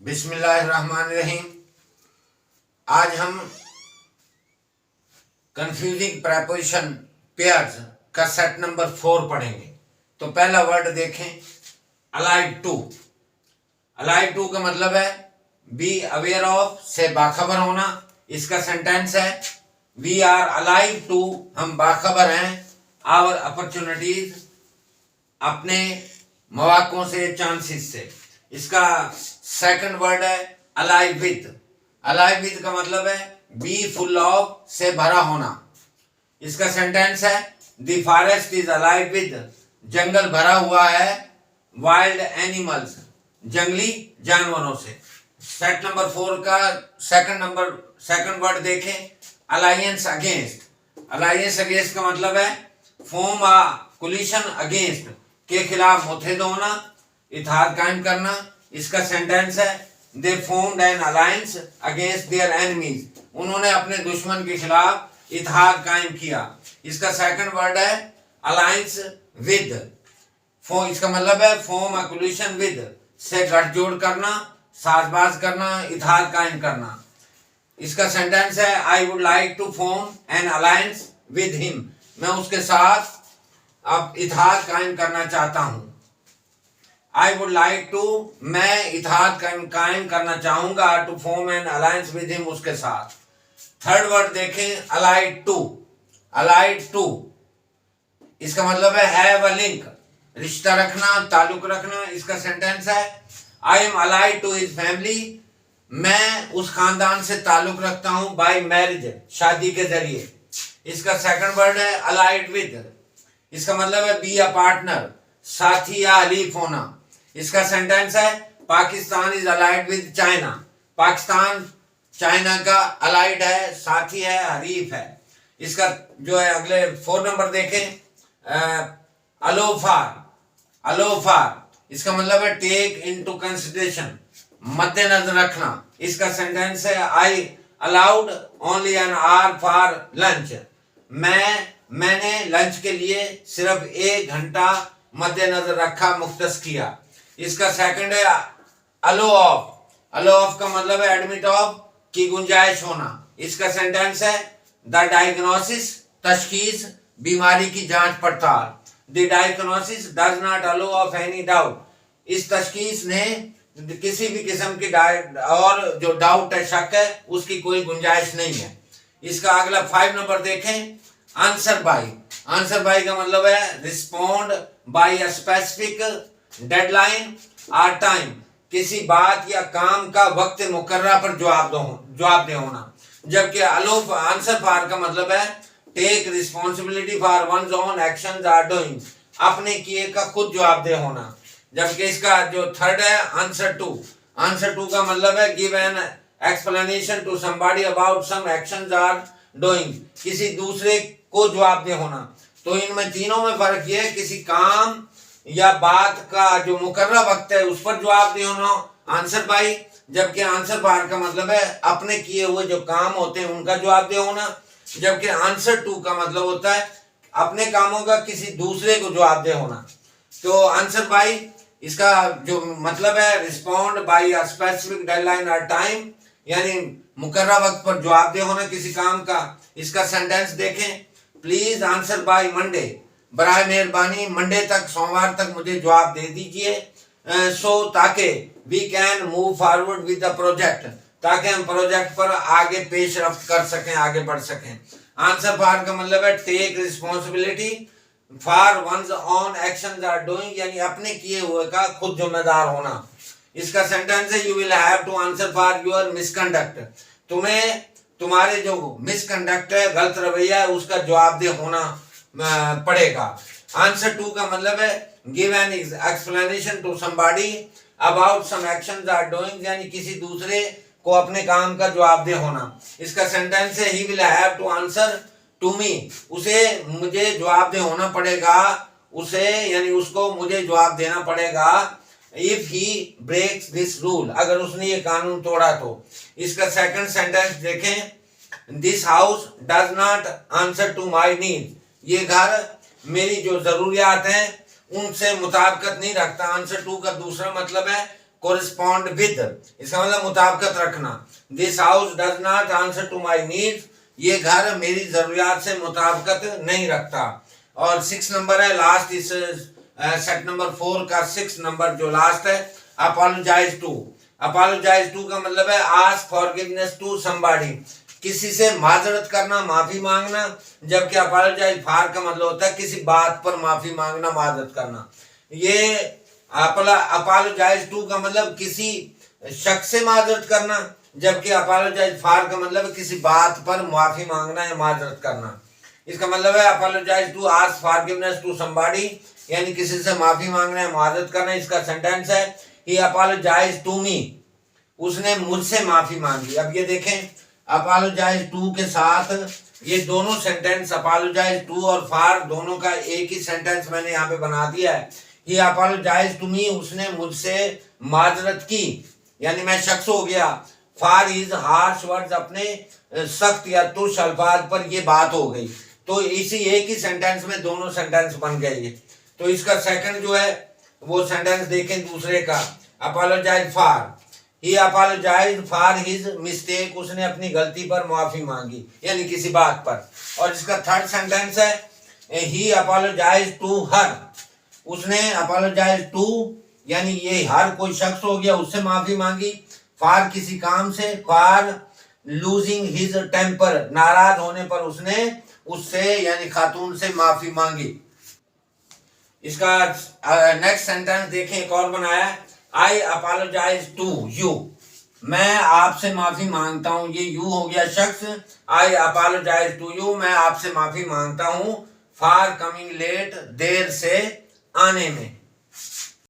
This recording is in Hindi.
बिस्मिल्लाहिर्रहमानिर्रहीम। आज हम कंफ्यूजिंग प्रेपोजिशन पेयर्स का सेट नंबर 4 पढ़ेंगे। तो पहला वर्ड देखें, अलाइव टू। अलाइव टू का मतलब है बी अवेयर ऑफ, से बाखबर होना। इसका सेंटेंस है वी आर अलाइव टू, हम बाखबर हैं, आवर अपॉर्चुनिटीज, अपने मौकों से, चांसेस से। इसका सेकंड वर्ड है अलाइव विद। अलाइव विद का मतलब है बी फुल ऑफ, से भरा होना। इसका सेंटेंस है the forest is alive with, जंगल भरा हुआ है वाइल्ड एनिमल्स, जंगली जानवरों से। सेट नंबर 4 का सेकंड वर्ड देखें, अलायंस अगेंस्ट। अलायंस अगेंस्ट का मतलब है फॉर्म अ कोलिशन अगेंस्ट, के खिलाफ मुत्तहिद होना, इत्तेहाद कायम करना। इसका सेंटेंस है दे formed an alliance against their enemies, उन्होंने अपने दुश्मन के खिलाफ इत्तेहाद कायम किया। इसका सेकंड वर्ड है अलायंस विद। इसका मतलब है फॉर्म अ कोलिशन विद, से गठजोड़ करना, साजबाज करना, इत्तेहाद कायम करना। इसका सेंटेंस है I would like to form an alliance with him, मैं उसके साथ अब इत्तेहाद कायम करना चाहता हूं। आई वुड लाइक टू, मैं इत्तेहाद कायम करना चाहूंगा, to form an alliance with him, उसके साथ। थर्ड वर्ड देखें, अलाइड टू। अलाइड टू इसका मतलब है हैव अ लिंक, रिश्ता रखना, ताल्लुक रखना। इसका सेंटेंस है I am allied to his family, मैं उस खानदान से ताल्लुक रखता हूं, बाय मैरिज, शादी के जरिए। इसका सेकंड वर्ड है अलाइड विद। इसका मतलब है बी अ पार्टनर, साथी या हलीफ होना। इसका सेंटेंस है Pakistan is allied with China, Pakistan China का अलाइड है, साथी है, हरीफ है। इसका जो है अगले 4 नंबर देखें, अलो फॉर। अलो फॉर इसका मतलब है टेक इनटू कंसिडरेशन, मद्देनजर रखना। इसका सेंटेंस है I allowed only an hour for lunch, मैंने लंच के लिए सिर्फ 1 घंटा मद्देनजर रखा, मुख्तस किया। इसका सेकंड है अलो ऑफ। अलो ऑफ का मतलब है एडमिट ऑफ, की गुंजाइश होना। इसका सेंटेंस है द डायग्नोसिस, तशखीस, बीमारी की जांच पड़ताल। The diagnosis does not allow of any doubt, इस तशखीस ने किसी भी किस्म की और जो डाउट है, शक है, उसकी कोई गुंजाइश नहीं है। इसका अगला 5 नंबर देखें, आंसर बाय। आंसर बाय का मतलब है respond by a specific deadline और टाइम, किसी बात या काम का वक्त मुकर्रर पर जवाब दे होना। जबकि अलो आंसर फॉर का मतलब है take responsibility for one's own actions are doing, अपने किए का खुद जवाब दे होना। जबकि इसका जो थर्ड है आंसर टू। आंसर टू का मतलब है give an explanation to somebody about some actions are doing, किसी दूसरे को जवाब दे होना। तो इनमें तीनों में फर्क यह है, किसी काम या बात का जो मुकर्रर वक्त है उस पर जवाब दे होना, आंसर बाय। जबकि आंसर बार का मतलब है अपने किए हुए जो काम होते हैं उनका जवाब दे होना। जबकि आंसर टू का मतलब होता है अपने कामों का किसी दूसरे को जवाब दे होना। तो आंसर बाय इसका जो मतलब है respond by a specific deadline और टाइम, यानी मुकर्रर वक्त पर जवाब दे होना किसी काम का। इसका सेंटेंस देखें, प्लीज आंसर बाय मंडे, बराए मेहरबानी मंडे तक, सोमवार तक मुझे जवाब दे दीजिए। सो ताकि we can move forward with the project, ताकि हम प्रोजेक्ट पर आगे पेशरफ्त कर सकें, आगे बढ़ सकें। आंसर फॉर का मतलब है take responsibility for one's own actions are doing, यानी अपने किए हुए का खुद जिम्मेदार होना। इसका सेंटेंस है you will have to answer for your misconduct, तुम्हें तुम्हारे जो मिसकंडक्ट है, गलत रवैया है, उसका जवाब दे होना पड़ेगा। आंसर टू का मतलब है give an explanation to somebody about some actions are doing, यानी किसी दूसरे को अपने काम का जवाब दे होना। इसका सेंटेंस है he will have to answer to me, उसे मुझे जवाब दे होना पड़ेगा, उसे यानी उसको मुझे जवाब देना पड़ेगा if he breaks this rule, अगर उसने ये कानून तोड़ा तो। इसका सेकंड सेंटेंस देखें, this house does not answer to my need, ये घर मेरी जो जरूरियात हैं उनसे मुताबिकत नहीं रखता। आंसर टू का दूसरा मतलब है कोरिस्पॉन्ड विद, इसका मतलब मुताबिकत रखना। This house does not answer to my needs, ये घर मेरी जरूरियात से मुताबिकत नहीं रखता। और 6 नंबर है लास्ट, इस सेट नंबर 4 का 6 नंबर जो लास्ट है, अपोलोजाइज टू। अपोलोजाइज टू का मतलब है आस्क फॉरगिवनेस टू समबॉडी, किसी से माजरत करना, माफी मांगना। जबकि अपोलोजाइज फॉर का मतलब होता है किसी बात पर माफी मांगना, माजरत करना। ये अपोलोजाइज टू का मतलब किसी शख्स से माजरत करना, जबकि अपोलोजाइज फॉर का मतलब किसी बात पर माफी मांगना या माजरत करना। इसका मतलब है apologise to ask forgiveness to somebody, यानी किसी से माफी मांगना या माजरत करना। इसका सेंटेंस है ही अपोलोजाइज टू मी, उसने मुझसे माफी मांगी। अब ये देखें अपोलोजाइज टू के साथ ये दोनों सेंटेंस, अपोलोजाइज टू और फॉर दोनों का एक ही सेंटेंस मैंने यहाँ पे बना दिया है। ही अपोलोजाइज टू मी, उसने मुझसे माजरत की, यानी मैं शख्स हो गया। फॉर हिज हार्श वर्ड्स, अपने सख्त या तुच्छ अल्फाज पर ये बात हो गई। तो इसी एक ही सेंटेंस में दोनों सेंटेंस बन गए। तो इसका सेकंड जो है वो सेंटेंस देखें दूसरे का, apologise for, he apologise for his mistake, उसने अपनी गलती पर माफी मांगी, यानी किसी बात पर। और इसका थर्ड सेंटेंस है ही अपोलोजाइज टू हर, उसने अपोलोजाइज टू यानी ये हर कोई शख्स हो गया, उससे माफी मांगी। फॉर किसी काम से, फॉर लूजिंग हिज टेम्पर, नाराज होने पर उसने उससे यानी खातून से माफी मांगी। इसका नेक्स्ट सेंटेंस देखें, एक और बनाया, आई अपोलोजाइज टू यू, मैं आपसे माफी मांगता हूं। ये यू हो गया शख्स, आई अपोलोजाइज टू यू, मैं आपसे माफी मांगता हूं। फॉर कमिंग लेट, देर से आने में।